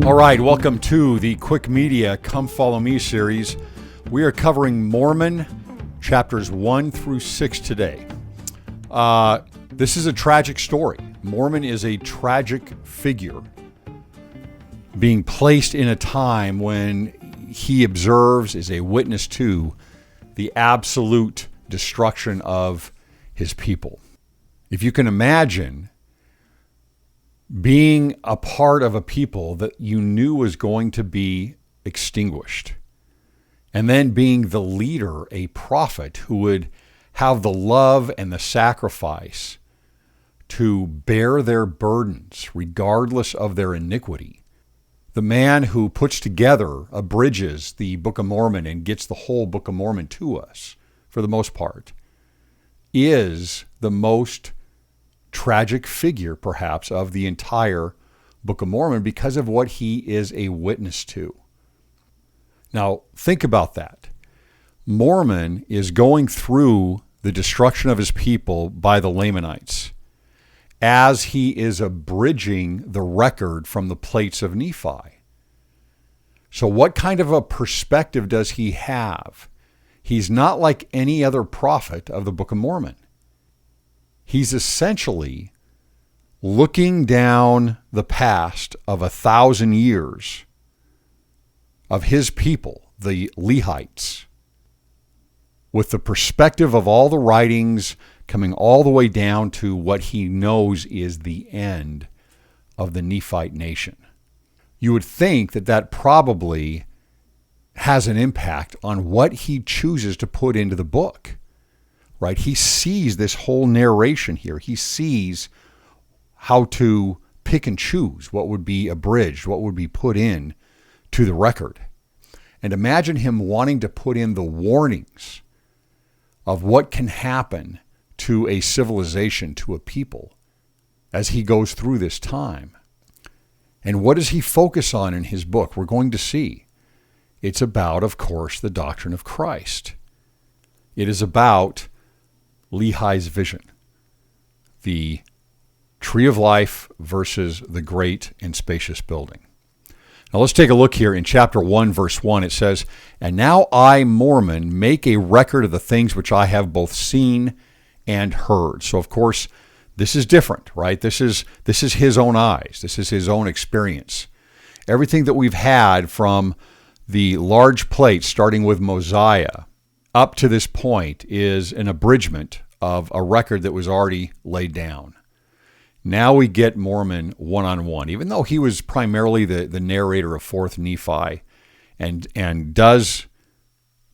All right, welcome to the Quick Media Come Follow Me series. We are covering Mormon chapters 1 through 6 today. This is a tragic story. Mormon is a tragic figure being placed in a time when he observes, is a witness to, the absolute destruction of his people. If you can imagine being a part of a people that you knew was going to be extinguished, and then being the leader, a prophet who would have the love and the sacrifice to bear their burdens regardless of their iniquity. The man who puts together, abridges the Book of Mormon and gets the whole Book of Mormon to us, for the most part, is the most tragic figure, perhaps, of the entire Book of Mormon because of what he is a witness to. Now, think about that. Mormon is going through the destruction of his people by the Lamanites as he is abridging the record from the plates of Nephi. So what kind of a perspective does he have? He's not like any other prophet of the Book of Mormon. He's essentially looking down the past of 1,000 years of his people, the Lehites, with the perspective of all the writings coming all the way down to what he knows is the end of the Nephite nation. You would think that that probably has an impact on what he chooses to put into the book. Right? He sees this whole narration here. He sees how to pick and choose what would be abridged, what would be put in to the record. And imagine him wanting to put in the warnings of what can happen to a civilization, to a people, as he goes through this time. And what does he focus on in his book? We're going to see. It's about, of course, the doctrine of Christ. It is about Lehi's vision, the tree of life versus the great and spacious building. Now let's take a look here in chapter 1, verse 1. It says, "And now I, Mormon, make a record of the things which I have both seen and heard." So of course, this is different, right? This is his own eyes. This is his own experience. Everything that we've had from the large plates, starting with Mosiah, up to this point is an abridgment of a record that was already laid down. Now we get Mormon one-on-one, even though he was primarily the narrator of 4th Nephi and does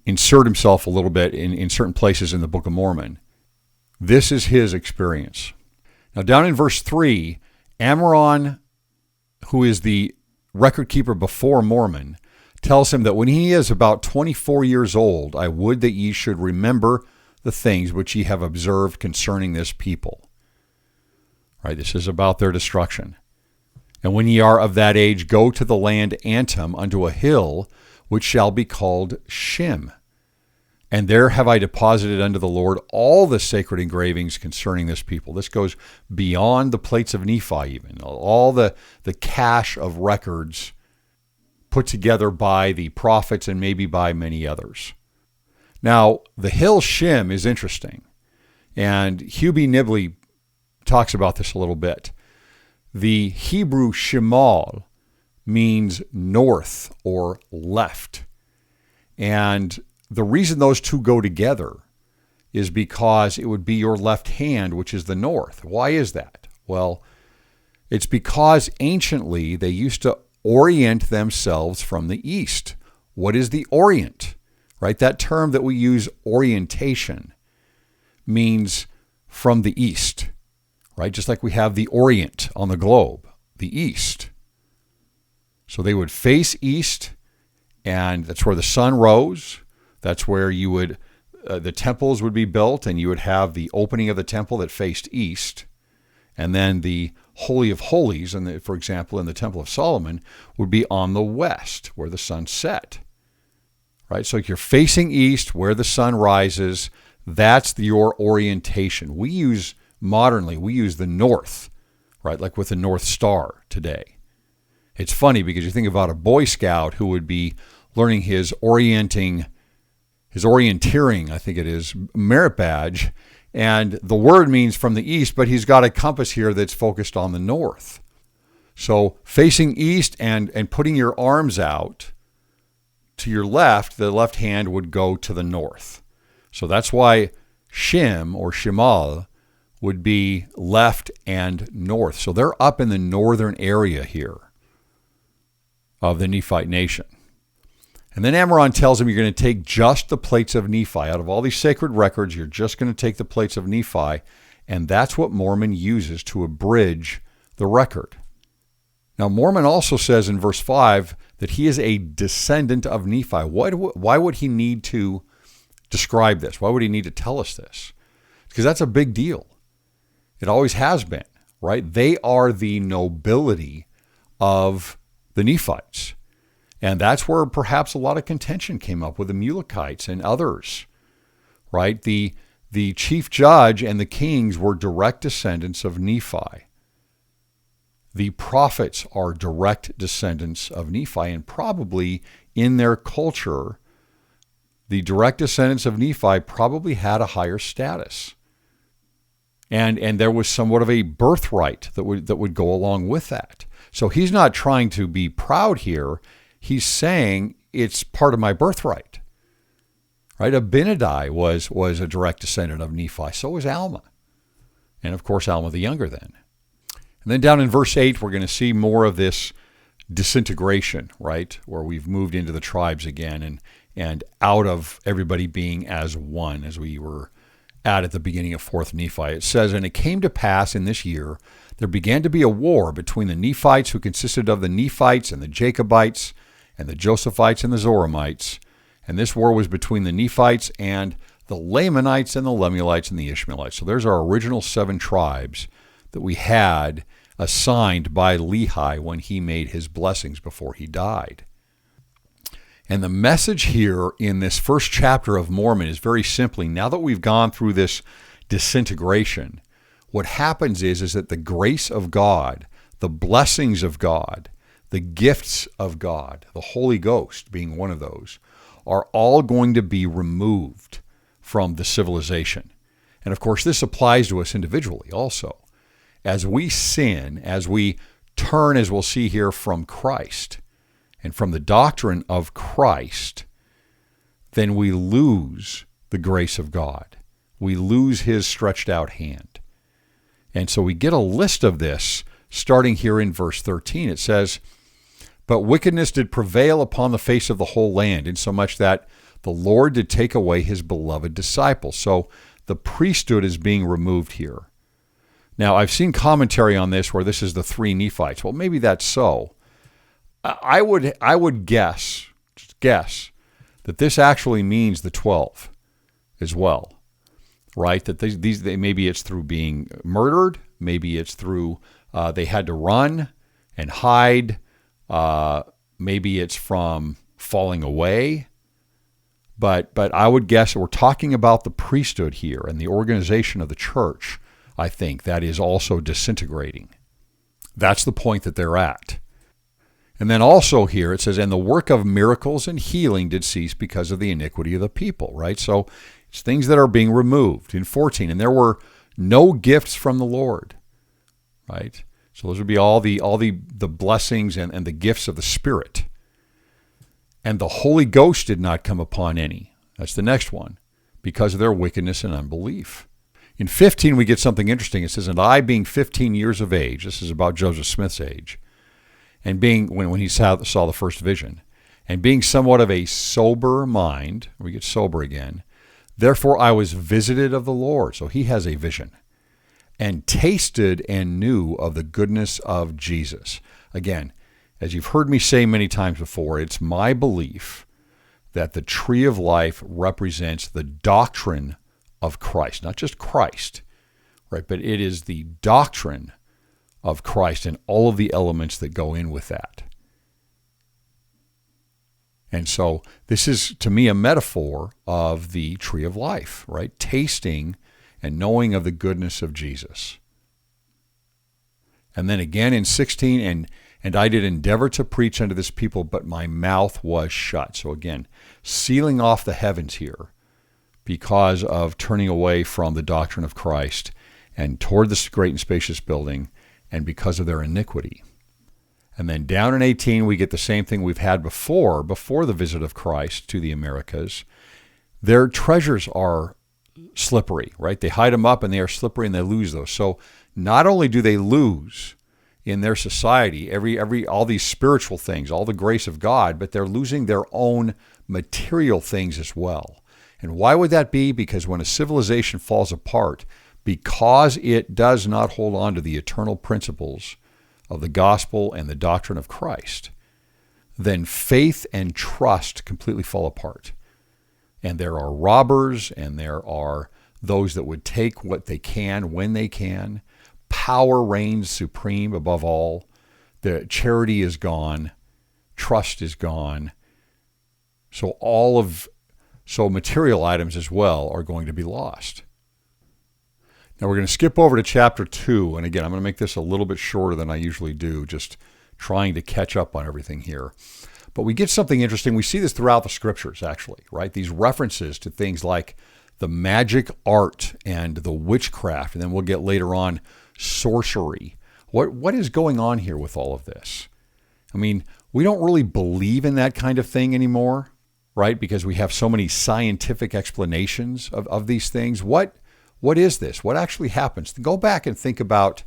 insert himself a little bit in certain places in the Book of Mormon. This is his experience. Now down in verse 3, Ammoron, who is the record keeper before Mormon, tells him that when he is about 24 years old, I would that ye should remember the things which ye have observed concerning this people. Right, this is about their destruction. "And when ye are of that age, go to the land Antum unto a hill which shall be called Shim. And there have I deposited unto the Lord all the sacred engravings concerning this people." This goes beyond the plates of Nephi even. All the cache of records put together by the prophets and maybe by many others. Now, the hill Shim is interesting, and Hubie Nibley talks about this a little bit. The Hebrew Shimal means north or left, and the reason those two go together is because it would be your left hand, which is the north. Why is that? Well, it's because anciently they used to orient themselves from the east. What is the orient? Right? That term that we use, orientation, means from the east. Right? Just like we have the orient on the globe, the east. So they would face east, and that's where the sun rose. That's where you would, the temples would be built, and you would have the opening of the temple that faced east. And then the Holy of Holies, and for example, in the Temple of Solomon, would be on the west, where the sun set. Right? So you're facing east, where the sun rises. That's your orientation. Modernly, we use the north, right? Like with the North Star today. It's funny because you think about a Boy Scout who would be learning his orienteering, I think it is, merit badge, and the word means from the east, but he's got a compass here that's focused on the north. So facing east and putting your arms out to your left, the left hand would go to the north. So that's why Shim or Shimal would be left and north. So they're up in the northern area here of the Nephite nation. And then Ammoron tells him you're going to take just the plates of Nephi. Out of all these sacred records, you're just going to take the plates of Nephi. And that's what Mormon uses to abridge the record. Now, Mormon also says in verse 5 that he is a descendant of Nephi. Why would he need to describe this? Why would he need to tell us this? Because that's a big deal. It always has been, right? They are the nobility of the Nephites. And that's where perhaps a lot of contention came up with the Mulekites and others, right? The chief judge and the kings were direct descendants of Nephi. The prophets are direct descendants of Nephi, and probably in their culture, the direct descendants of Nephi probably had a higher status. And there was somewhat of a birthright that would go along with that. So he's not trying to be proud here. He's saying it's part of my birthright, right? Abinadi was a direct descendant of Nephi. So was Alma. And of course, Alma the younger then. And then down in verse 8, we're going to see more of this disintegration, right? Where we've moved into the tribes again and out of everybody being as one, as we were at the beginning of 4th Nephi. It says, and it came to pass in this year, there began to be a war between the Nephites, who consisted of the Nephites and the Jacobites, and the Josephites and the Zoramites. And this war was between the Nephites and the Lamanites and the Lemuelites and the Ishmaelites. So there's our original 7 tribes that we had assigned by Lehi when he made his blessings before he died. And the message here in this first chapter of Mormon is very simply, now that we've gone through this disintegration, what happens is that the grace of God, the blessings of God, the gifts of God, the Holy Ghost being one of those, are all going to be removed from the civilization. And of course, this applies to us individually also. As we sin, as we turn, as we'll see here, from Christ and from the doctrine of Christ, then we lose the grace of God. We lose his stretched out hand. And so we get a list of this starting here in verse 13. It says, but wickedness did prevail upon the face of the whole land, insomuch that the Lord did take away his beloved disciples. So the priesthood is being removed here. Now, I've seen commentary on this where this is the 3 Nephites. Well, maybe that's so. I would guess that this actually means the 12 as well, right? That these maybe it's through being murdered, maybe it's through they had to run and hide. Maybe it's from falling away, but I would guess we're talking about the priesthood here and the organization of the church. I think that is also disintegrating. That's the point that they're at. And then also here it says, and the work of miracles and healing did cease because of the iniquity of the people, right? So it's things that are being removed. In 14, and there were no gifts from the Lord, right? So those would be all the blessings and the gifts of the Spirit. And the Holy Ghost did not come upon any. That's the next one, because of their wickedness and unbelief. In 15, we get something interesting. It says, and I, being 15 years of age, this is about Joseph Smith's age, and being, when he saw the first vision, and being somewhat of a sober mind, we get sober again, therefore I was visited of the Lord. So he has a vision. And tasted and knew of the goodness of Jesus. Again, as you've heard me say many times before, it's my belief that the tree of life represents the doctrine of Christ, not just Christ, right? But it is the doctrine of Christ and all of the elements that go in with that. And so this is, to me, a metaphor of the tree of life, right? Tasting and knowing of the goodness of Jesus. And then again in 16, and And I did endeavor to preach unto this people, but my mouth was shut. So again, sealing off the heavens here because of turning away from the doctrine of Christ and toward this great and spacious building, and because of their iniquity. And then down in 18, we get the same thing we've had before the visit of Christ to the Americas. Their treasures are slippery, right? They hide them up and they are slippery and they lose those. So not only do they lose in their society all these spiritual things, all the grace of God, but they're losing their own material things as well. And why would that be? Because when a civilization falls apart, because it does not hold on to the eternal principles of the gospel and the doctrine of Christ, then faith and trust completely fall apart. And there are robbers, and there are those that would take what they can when they can. Power reigns supreme above all. The charity is gone. Trust is gone. So material items as well are going to be lost. Now we're going to skip over to chapter 2. And again, I'm going to make this a little bit shorter than I usually do, just trying to catch up on everything here. But we get something interesting. We see this throughout the scriptures, actually, right? These references to things like the magic art and the witchcraft. And then we'll get later on sorcery. What is going on here with all of this? I mean, we don't really believe in that kind of thing anymore, right? Because we have so many scientific explanations of these things. What is this? What actually happens? Go back and think about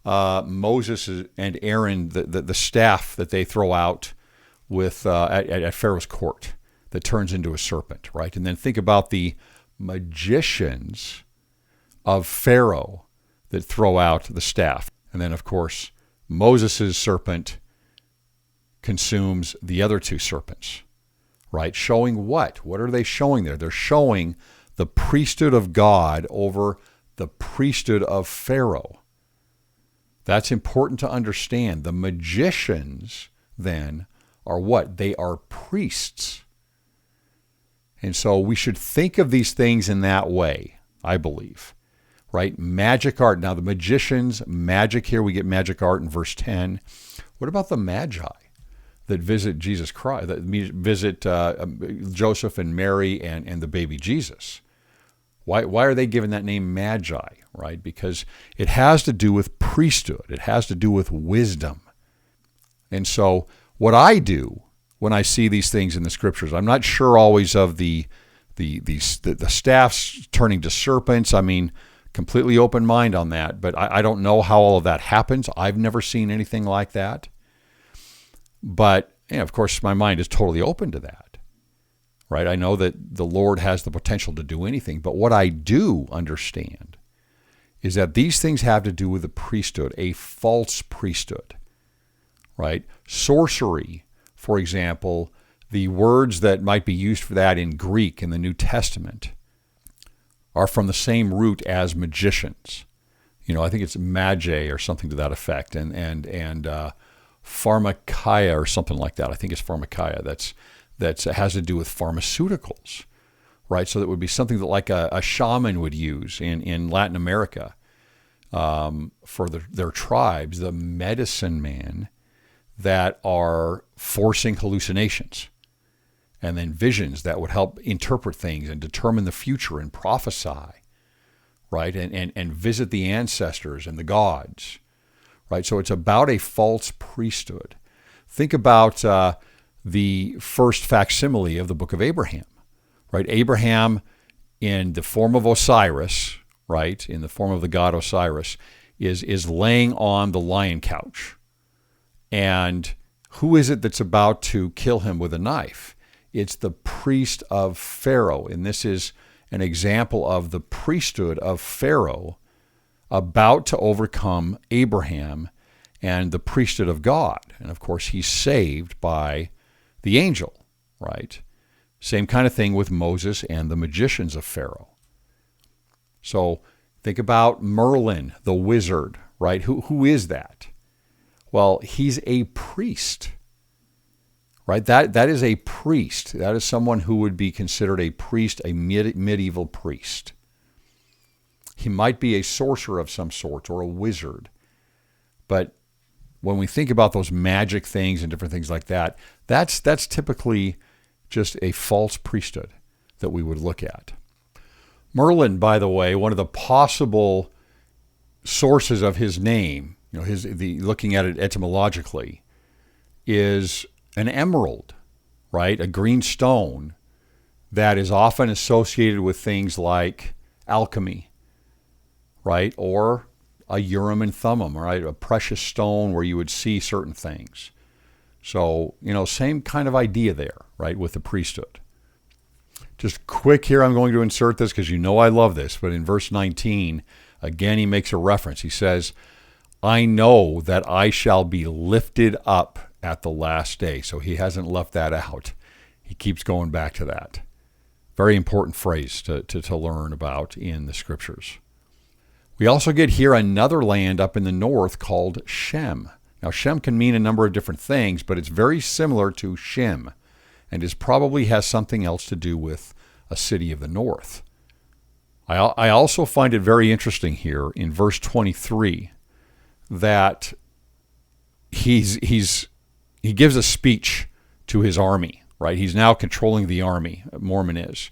Moses and Aaron, the staff that they throw out with at Pharaoh's court that turns into a serpent, right? And then think about the magicians of Pharaoh that throw out the staff. And then, of course, Moses' serpent consumes the other two serpents, right? Showing what? What are they showing there? They're showing the priesthood of God over the priesthood of Pharaoh. That's important to understand. The magicians, then, are what? They are priests. And so we should think of these things in that way, I believe, right? Magic art. Now, the magicians, magic here, we get magic art in verse 10. What about the magi that visit Jesus Christ, that visit Joseph and Mary and the baby Jesus? Why are they given that name magi, right? Because it has to do with priesthood. It has to do with wisdom. And so what I do when I see these things in the scriptures, I'm not sure always of the staffs turning to serpents. I mean, completely open mind on that, but I don't know how all of that happens. I've never seen anything like that. But, of course, my mind is totally open to that, right? I know that the Lord has the potential to do anything, but what I do understand is that these things have to do with the priesthood, a false priesthood, right? Sorcery, for example, the words that might be used for that in Greek in the New Testament are from the same root as magicians. I think it's magi or something to that effect, and pharmakia or something like that. I think it's pharmakia. That has to do with pharmaceuticals, right? So that would be something that like a shaman would use in Latin America for their tribes, the medicine man that are forcing hallucinations and then visions that would help interpret things and determine the future and prophesy, right? And visit the ancestors and the gods, right? So it's about a false priesthood. Think about the first facsimile of the book of Abraham, right? Abraham, in the form of Osiris, right, in the form of the god Osiris, is laying on the lion couch. And who is it that's about to kill him with a knife? It's the priest of Pharaoh. And this is an example of the priesthood of Pharaoh about to overcome Abraham and the priesthood of God. And of course, he's saved by the angel, right? Same kind of thing with Moses and the magicians of Pharaoh. So think about Merlin, the wizard, right? Who is that? Well, he's a priest, right? That is a priest. That is someone who would be considered a priest, a medieval priest. He might be a sorcerer of some sort or a wizard, but when we think about those magic things and different things like that, that's typically just a false priesthood that we would look at. Merlin, by the way, one of the possible sources of his name, looking at it etymologically, is an emerald, right? A green stone that is often associated with things like alchemy, right? Or a Urim and Thummim, right? A precious stone where you would see certain things. So, same kind of idea there, right, with the priesthood. Just quick here, I'm going to insert this because I love this, but in verse 19, again, he makes a reference. He says, I know that I shall be lifted up at the last day. So he hasn't left that out. He keeps going back to that. Very important phrase to learn about in the scriptures. We also get here another land up in the north called Shem. Now, Shem can mean a number of different things, but it's very similar to Shem, and it probably has something else to do with a city of the north. I also find it very interesting here in verse 23 that he gives a speech to his army, right? He's now controlling the army, Mormon is.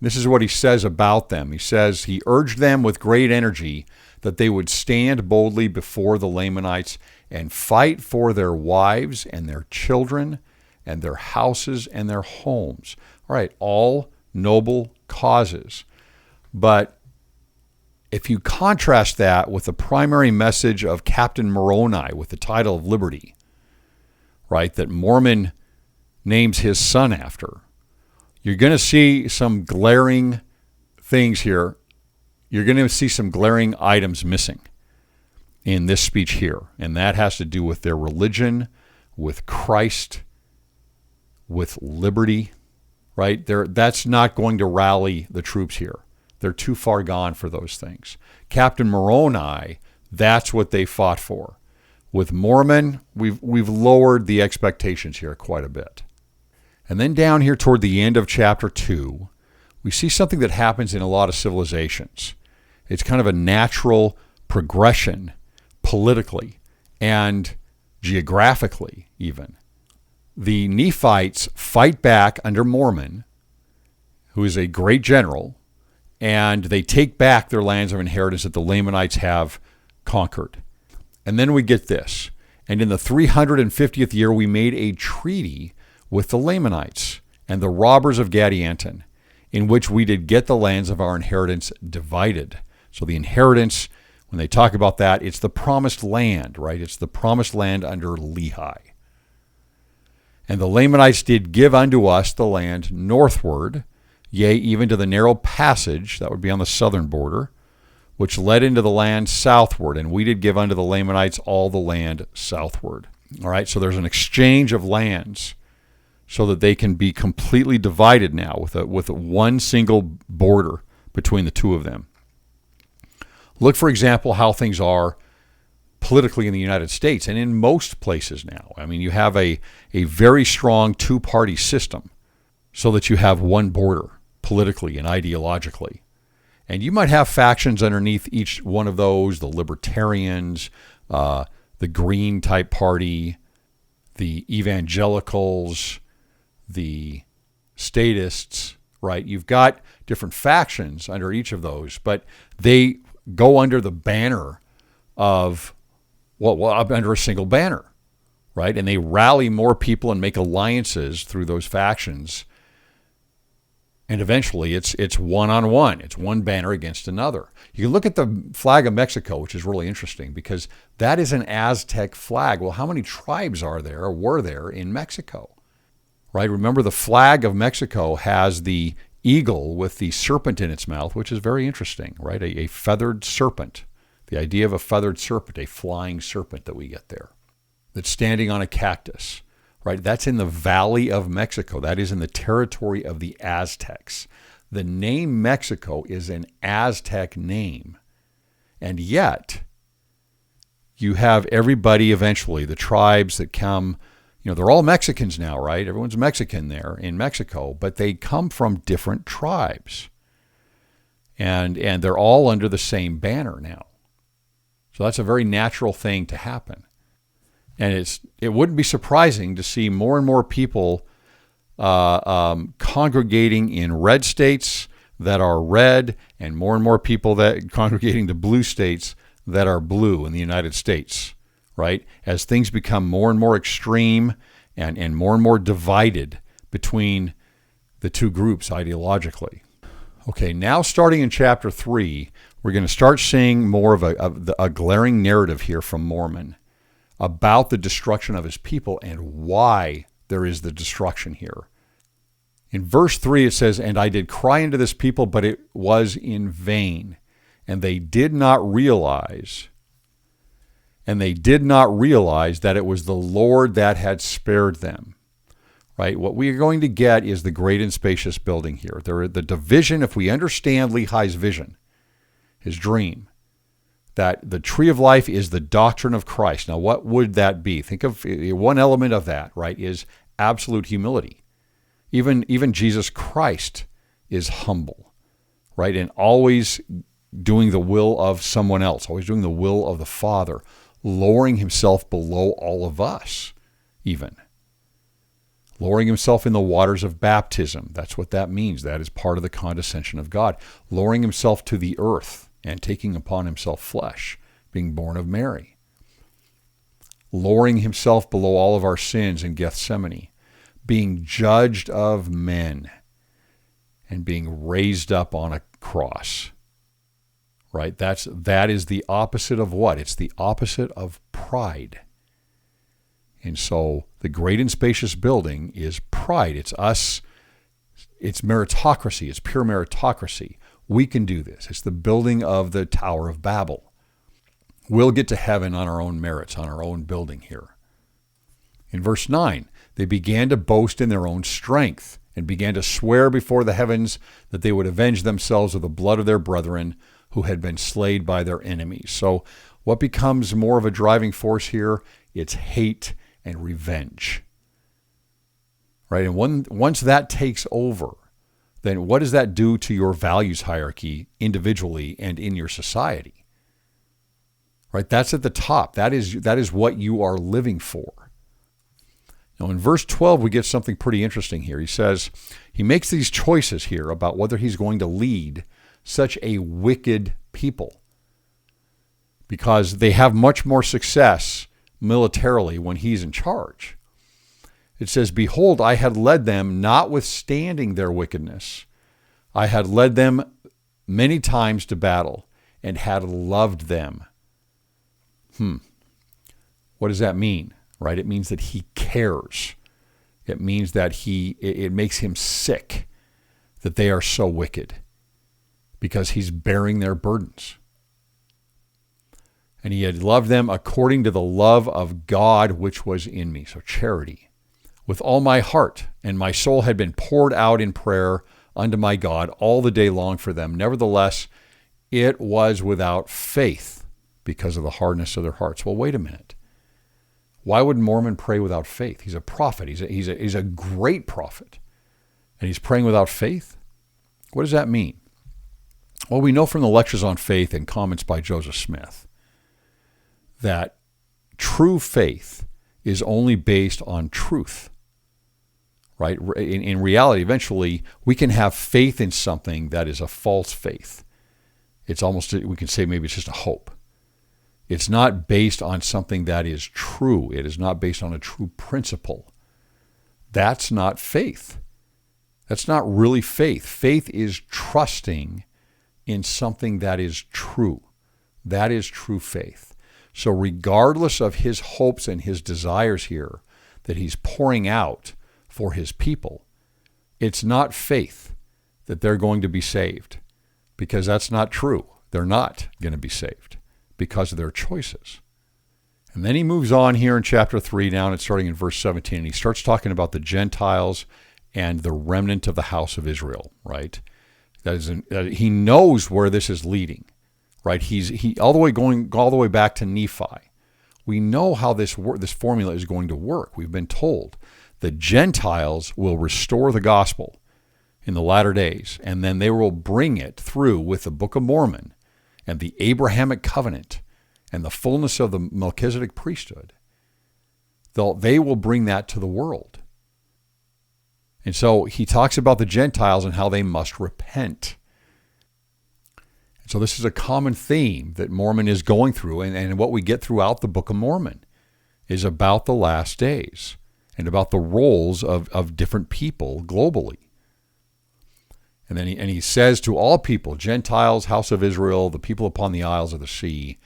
This is what he says about them. He says, he urged them with great energy that they would stand boldly before the Lamanites and fight for their wives and their children and their houses and their homes. All right, all noble causes. But if you contrast that with the primary message of Captain Moroni with the title of Liberty, right, that Mormon names his son after, you're going to see some glaring things here. You're going to see some glaring items missing in this speech here. And that has to do with their religion, with Christ, with liberty, right? That's not going to rally the troops here. They're too far gone for those things. Captain Moroni, that's what they fought for. With Mormon, we've lowered the expectations here quite a bit. And then down here toward the end of chapter 2, we see something that happens in a lot of civilizations. It's kind of a natural progression politically and geographically even. The Nephites fight back under Mormon, who is a great general, and they take back their lands of inheritance that the Lamanites have conquered. And then we get this. And in the 350th year, we made a treaty with the Lamanites and the robbers of Gadianton, in which we did get the lands of our inheritance divided. So the inheritance, when they talk about that, it's the promised land, right? It's the promised land under Lehi. And the Lamanites did give unto us the land northward, yea, even to the narrow passage, that would be on the southern border, which led into the land southward, and we did give unto the Lamanites all the land southward. All right, so there's an exchange of lands so that they can be completely divided now with one single border between the two of them. Look, for example, how things are politically in the United States and in most places now. I mean, you have a very strong two-party system so that you have one border politically and ideologically. And you might have factions underneath each one of those, the libertarians, the Green type party, the evangelicals, the statists, right? You've got different factions under each of those, but they go under the banner of, under a single banner, right? And they rally more people and make alliances through those factions. And eventually it's one-on-one. It's one banner against another. You can look at the flag of Mexico, which is really interesting because that is an Aztec flag. Well, how many tribes are there or were there in Mexico? Right? Remember, the flag of Mexico has the eagle with the serpent in its mouth, which is very interesting, right? A feathered serpent. The idea of a feathered serpent, a flying serpent that we get there, that's standing on a cactus. Right, that's in the Valley of Mexico. That is in the territory of the Aztecs. The name Mexico is an Aztec name. And yet, you have everybody eventually, the tribes that come, they're all Mexicans now, right? Everyone's Mexican there in Mexico, but they come from different tribes. And they're all under the same banner now. So that's a very natural thing to happen. And it wouldn't be surprising to see more and more people congregating in red states that are red, and more people that congregating to blue states that are blue in the United States, right? As things become more and more extreme and more divided between the two groups ideologically. Okay, now starting in chapter 3, we're going to start seeing more of a glaring narrative here from Mormon about the destruction of his people and why there is the destruction here. In verse 3 it says, "And I did cry unto this people, but it was in vain, and they did not realize that it was the Lord that had spared them." Right? What we are going to get is the great and spacious building here. The division, if we understand Lehi's vision, his dream, that the tree of life is the doctrine of Christ. Now, what would that be? Think of one element of that, right, is absolute humility. Even Jesus Christ is humble, right, and always doing the will of someone else, always doing the will of the Father, lowering himself below all of us, even. Lowering himself in the waters of baptism. That's what that means. That is part of the condescension of God. Lowering himself to the earth and taking upon himself flesh, being born of Mary. Lowering himself below all of our sins in Gethsemane. Being judged of men and being raised up on a cross. Right? That is the opposite of what? It's the opposite of pride. And so the great and spacious building is pride. It's us. It's meritocracy. It's pure meritocracy. We can do this. It's the building of the Tower of Babel. We'll get to heaven on our own merits, on our own building here. In verse 9, they began to boast in their own strength and began to swear before the heavens that they would avenge themselves of the blood of their brethren who had been slain by their enemies. So what becomes more of a driving force here? It's hate and revenge, right? And once that takes over, then what does that do to your values hierarchy individually and in your society? Right? That's at the top. That is what you are living for. Now in verse 12, we get something pretty interesting here. He says, he makes these choices here about whether he's going to lead such a wicked people because they have much more success militarily when he's in charge. It says, "Behold, I had led them notwithstanding their wickedness. I had led them many times to battle and had loved them." What does that mean? Right? It means that he cares. It means that it makes him sick that they are so wicked because he's bearing their burdens. And he had loved them according to the love of God which was in me. So charity. "With all my heart, and my soul had been poured out in prayer unto my God all the day long for them. Nevertheless, it was without faith because of the hardness of their hearts." Well, wait a minute. Why would Mormon pray without faith? He's a prophet. He's a great prophet. And he's praying without faith? What does that mean? Well, we know from the Lectures on Faith and comments by Joseph Smith that true faith is only based on truth, right? In reality, eventually, we can have faith in something that is a false faith. It's almost, we can say maybe it's just a hope. It's not based on something that is true. It is not based on a true principle. That's not faith. That's not really faith. Faith is trusting in something that is true. That is true faith. So regardless of his hopes and his desires here that he's pouring out for his people, it's not faith that they're going to be saved, because that's not true. They're not going to be saved because of their choices. And then he moves on here in chapter 3 now, and it's starting in verse 17, and he starts talking about the Gentiles and the remnant of the house of Israel, right? He knows where this is leading. Right, he all the way back to Nephi. We know how this formula is going to work. We've been told the Gentiles will restore the gospel in the latter days, and then they will bring it through with the Book of Mormon and the Abrahamic covenant and the fullness of the Melchizedek priesthood. they will bring that to the world. And so he talks about the Gentiles and how they must repent. And so this is a common theme that Mormon is going through, and what we get throughout the Book of Mormon is about the last days and about the roles of different people globally. And then he says to all people, Gentiles, house of Israel, the people upon the isles of the sea,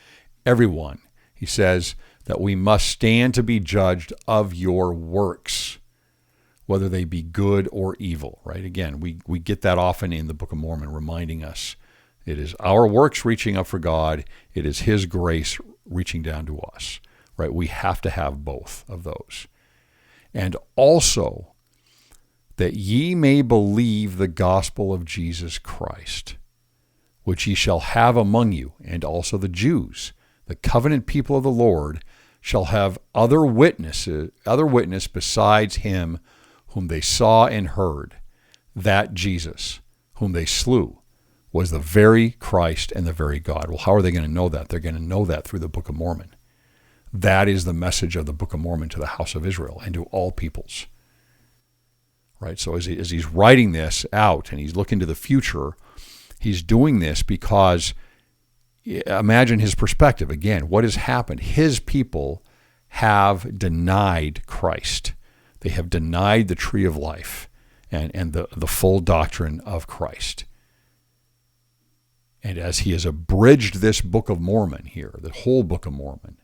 everyone, he says that we must stand to be judged of your works, whether they be good or evil, right? Again, we get that often in the Book of Mormon, reminding us it is our works reaching up for God. It is his grace reaching down to us, right? We have to have both of those. And also, that ye may believe the gospel of Jesus Christ, which ye shall have among you, and also the Jews, the covenant people of the Lord, shall have other witness besides him whom they saw and heard, that Jesus, whom they slew, was the very Christ and the very God. Well, how are they going to know that? They're going to know that through the Book of Mormon. That is the message of the Book of Mormon to the house of Israel and to all peoples. Right? So as he's writing this out and he's looking to the future, he's doing this because, imagine his perspective. Again, what has happened? His people have denied Christ. They have denied the tree of life and the full doctrine of Christ. And as he has abridged this Book of Mormon here, the whole Book of Mormon,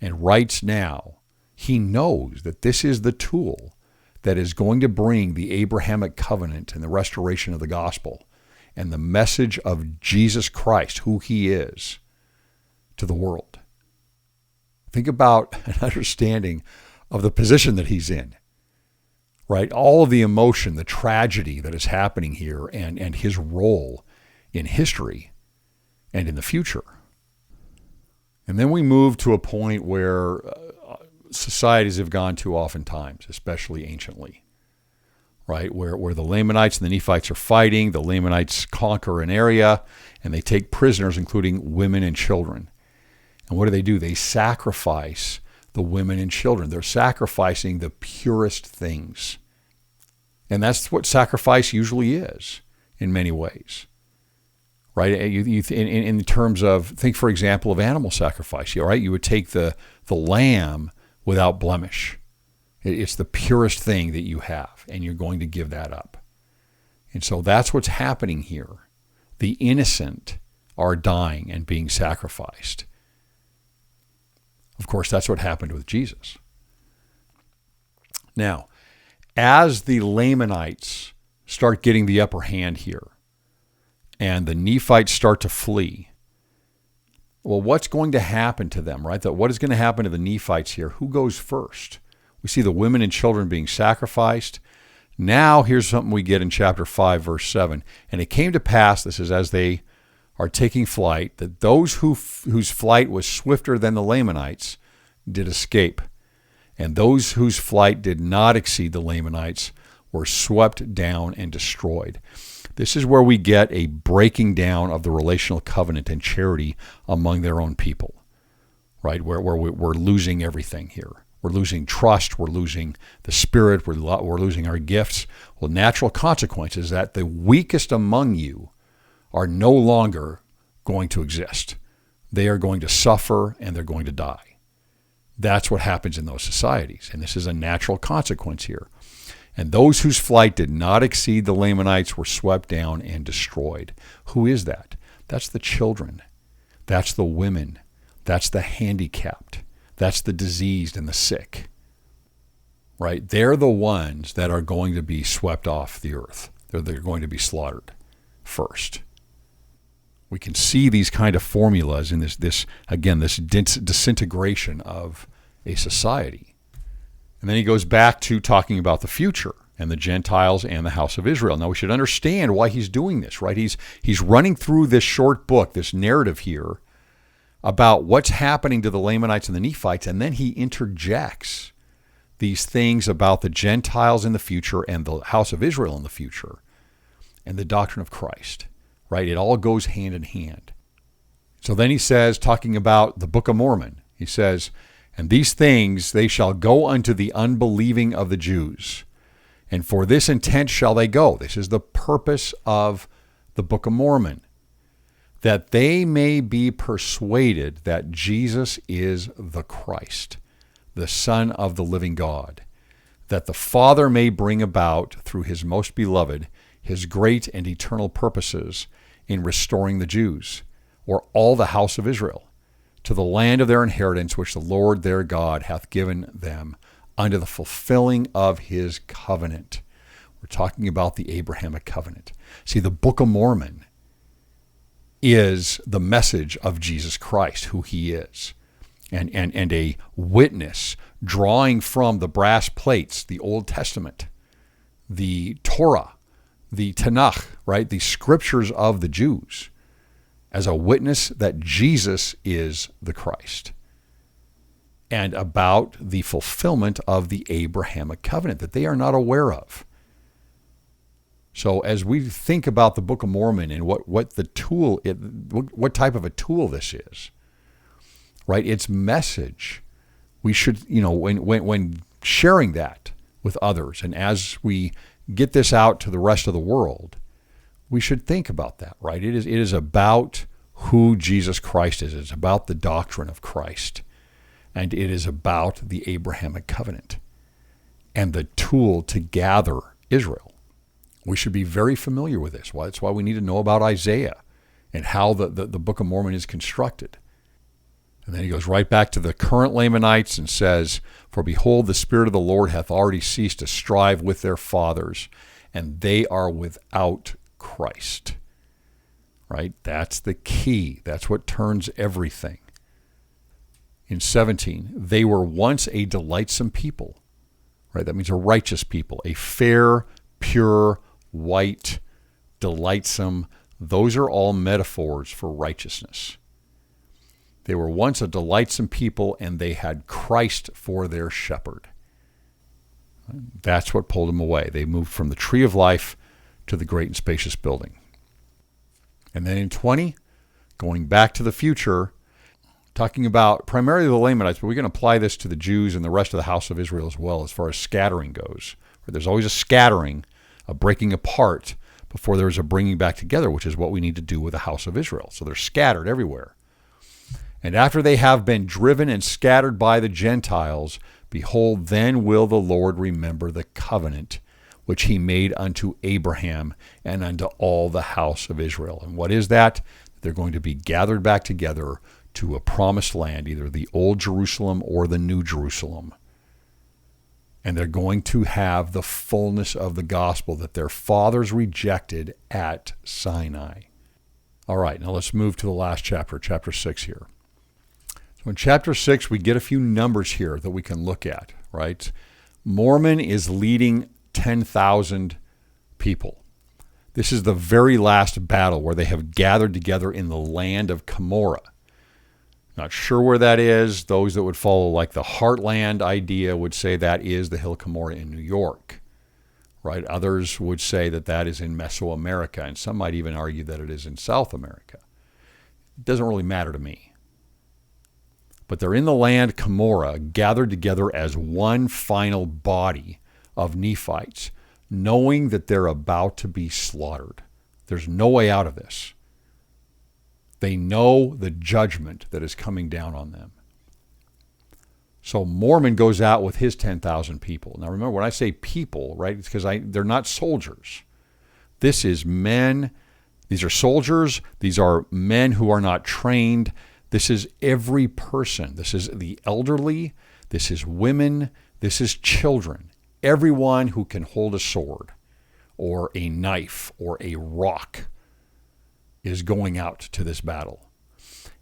and writes now, he knows that this is the tool that is going to bring the Abrahamic covenant and the restoration of the gospel and the message of Jesus Christ, who he is, to the world. Think about an understanding of the position that he's in, right? All of the emotion, the tragedy that is happening here, and his role in history and in the future. And then we move to a point where societies have gone to oftentimes, especially anciently, right? Where the Lamanites and the Nephites are fighting. The Lamanites conquer an area, and they take prisoners, including women and children. And what do? They sacrifice the women and children. They're sacrificing the purest things. And that's what sacrifice usually is in many ways. Right? In terms of, think, for example, of animal sacrifice. Right? You would take the lamb without blemish. It's the purest thing that you have, and you're going to give that up. And so that's what's happening here. The innocent are dying and being sacrificed. Of course, that's what happened with Jesus. Now, as the Lamanites start getting the upper hand here, and the Nephites start to flee, well, what's going to happen to them, right? What is going to happen to the Nephites here? Who goes first? We see the women and children being sacrificed. Now, here's something we get in chapter 5, verse 7. And it came to pass, this is as they are taking flight, that those whose flight was swifter than the Lamanites did escape. And those whose flight did not exceed the Lamanites were swept down and destroyed. This is where we get a breaking down of the relational covenant and charity among their own people, right? Where we're losing everything here. We're losing trust. We're losing the spirit. We're losing our gifts. Well, natural consequence is that the weakest among you are no longer going to exist. They are going to suffer and they're going to die. That's what happens in those societies. And this is a natural consequence here. And those whose flight did not exceed the Lamanites were swept down and destroyed. Who is that? That's the children. That's the women. That's the handicapped. That's the diseased and the sick. Right? They're the ones that are going to be swept off the earth. They're going to be slaughtered first. We can see these kind of formulas in this disintegration of a society. And then he goes back to talking about the future and the Gentiles and the house of Israel. Now we should understand why he's doing this, right? He's running through this short book, this narrative here, about what's happening to the Lamanites and the Nephites, and then he interjects these things about the Gentiles in the future and the house of Israel in the future and the doctrine of Christ, right? It all goes hand in hand. So then he says, talking about the Book of Mormon, he says, And these things they shall go unto the unbelieving of the Jews. And for this intent shall they go. This is the purpose of the Book of Mormon. That they may be persuaded that Jesus is the Christ, the Son of the living God. That the Father may bring about, through his most beloved, his great and eternal purposes in restoring the Jews, or all the house of Israel, to the land of their inheritance, which the Lord their God hath given them, unto the fulfilling of his covenant. We're talking about the Abrahamic covenant. See, the Book of Mormon is the message of Jesus Christ, who he is, and a witness drawing from the brass plates, the Old Testament, the Torah, the Tanakh, right, the scriptures of the Jews, as a witness that Jesus is the Christ, and about the fulfillment of the Abrahamic covenant that they are not aware of. So as we think about the Book of Mormon and what type of a tool this is, right? Its message, we should, when sharing that with others, and as we get this out to the rest of the world, we should think about that, right? It is about who Jesus Christ is. It's about the doctrine of Christ. And it is about the Abrahamic covenant and the tool to gather Israel. We should be very familiar with this. That's why we need to know about Isaiah and how the Book of Mormon is constructed. And then he goes right back to the current Lamanites and says, "For behold, the Spirit of the Lord hath already ceased to strive with their fathers, and they are without Christ." Right? That's the key. That's what turns everything. In 17, they were once a delightsome people. Right? That means a righteous people, a fair, pure, white, delightsome. Those are all metaphors for righteousness. They were once a delightsome people, and they had Christ for their shepherd. That's what pulled them away. They moved from the tree of life to the great and spacious building. And then in 20, going back to the future, talking about primarily the Lamanites, but we can apply this to the Jews and the rest of the house of Israel as well, as far as scattering goes. There's always a scattering, a breaking apart, before there's a bringing back together, which is what we need to do with the house of Israel. So they're scattered everywhere. And after they have been driven and scattered by the Gentiles, behold, then will the Lord remember the covenant which he made unto Abraham and unto all the house of Israel. And what is that? They're going to be gathered back together to a promised land, either the old Jerusalem or the new Jerusalem. And they're going to have the fullness of the gospel that their fathers rejected at Sinai. All right, now let's move to the last chapter, chapter 6 here. So in chapter 6, we get a few numbers here that we can look at, right? Mormon is leading 10,000 people. This is the very last battle where they have gathered together in the land of Cumorah. Not sure where that is. Those that would follow like the heartland idea would say that is the Hill Cumorah in New York, right? Others would say that that is in Mesoamerica, and some might even argue that it is in South America. It doesn't really matter to me. But they're in the land Cumorah, gathered together as one final body of Nephites, knowing that they're about to be slaughtered. There's no way out of this. They know the judgment that is coming down on them. So Mormon goes out with his 10,000 people. Now remember, when I say people, right, it's because they're not soldiers. This is men. These are soldiers. These are men who are not trained. This is every person. This is the elderly. This is women. This is children. Everyone who can hold a sword or a knife or a rock is going out to this battle.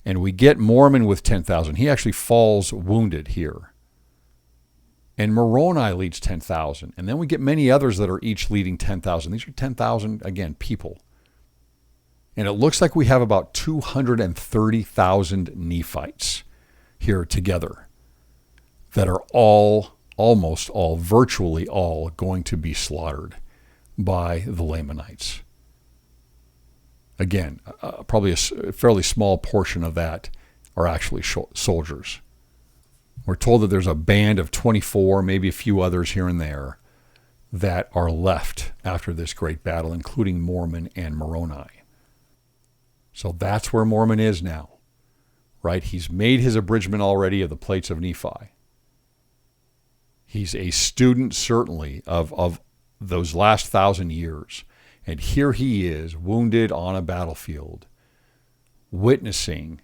And we get Mormon with 10,000. He actually falls wounded here. And Moroni leads 10,000. And then we get many others that are each leading 10,000. These are 10,000, again, people. And it looks like we have about 230,000 Nephites here together that are all, almost all, virtually all going to be slaughtered by the Lamanites. Again, probably a fairly small portion of that are actually soldiers. We're told that there's a band of 24, maybe a few others here and there, that are left after this great battle, including Mormon and Moroni. So that's where Mormon is now, right? He's made his abridgment already of the plates of Nephi. He's a student, certainly, of those last 1,000 years. And here he is, wounded on a battlefield, witnessing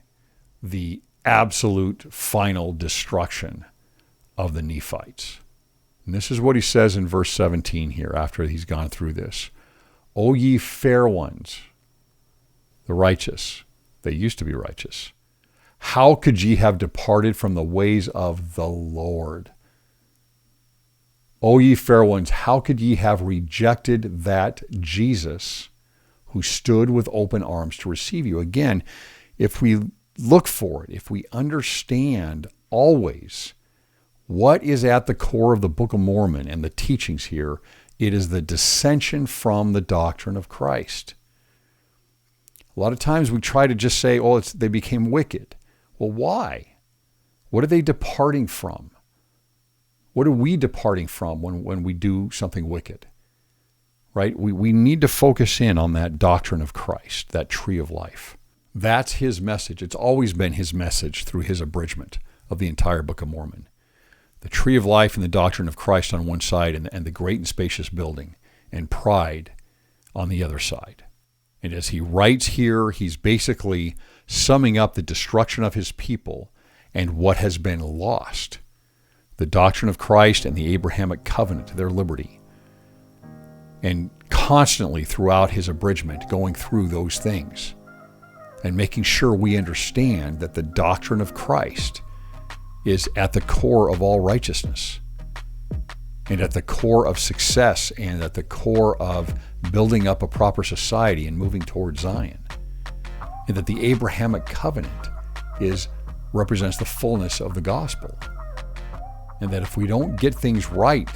the absolute final destruction of the Nephites. And this is what he says in verse 17 here, after he's gone through this. O ye fair ones, the righteous, they used to be righteous, how could ye have departed from the ways of the Lord? O ye fair ones, how could ye have rejected that Jesus who stood with open arms to receive you? Again, if we look for it, if we understand always what is at the core of the Book of Mormon and the teachings here, it is the dissension from the doctrine of Christ. A lot of times we try to just say, oh, they became wicked. Well, why? What are they departing from? What are we departing from when we do something wicked? Right? We need to focus in on that doctrine of Christ, that tree of life. That's his message. It's always been his message through his abridgment of the entire Book of Mormon. The tree of life and the doctrine of Christ on one side, and the great and spacious building and pride on the other side. And as he writes here, he's basically summing up the destruction of his people and what has been lost. The doctrine of Christ and the Abrahamic covenant, their liberty. And constantly throughout his abridgment, going through those things and making sure we understand that the doctrine of Christ is at the core of all righteousness and at the core of success and at the core of building up a proper society and moving towards Zion. And that the Abrahamic covenant represents the fullness of the gospel. And that if we don't get things right,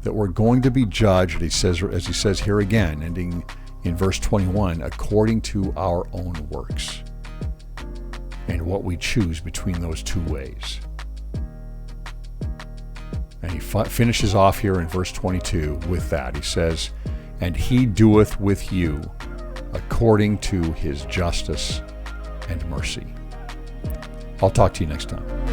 that we're going to be judged, as he says here again, ending in verse 21, according to our own works and what we choose between those two ways. And he finishes off here in verse 22 with that. He says, and he doeth with you according to his justice and mercy. I'll talk to you next time.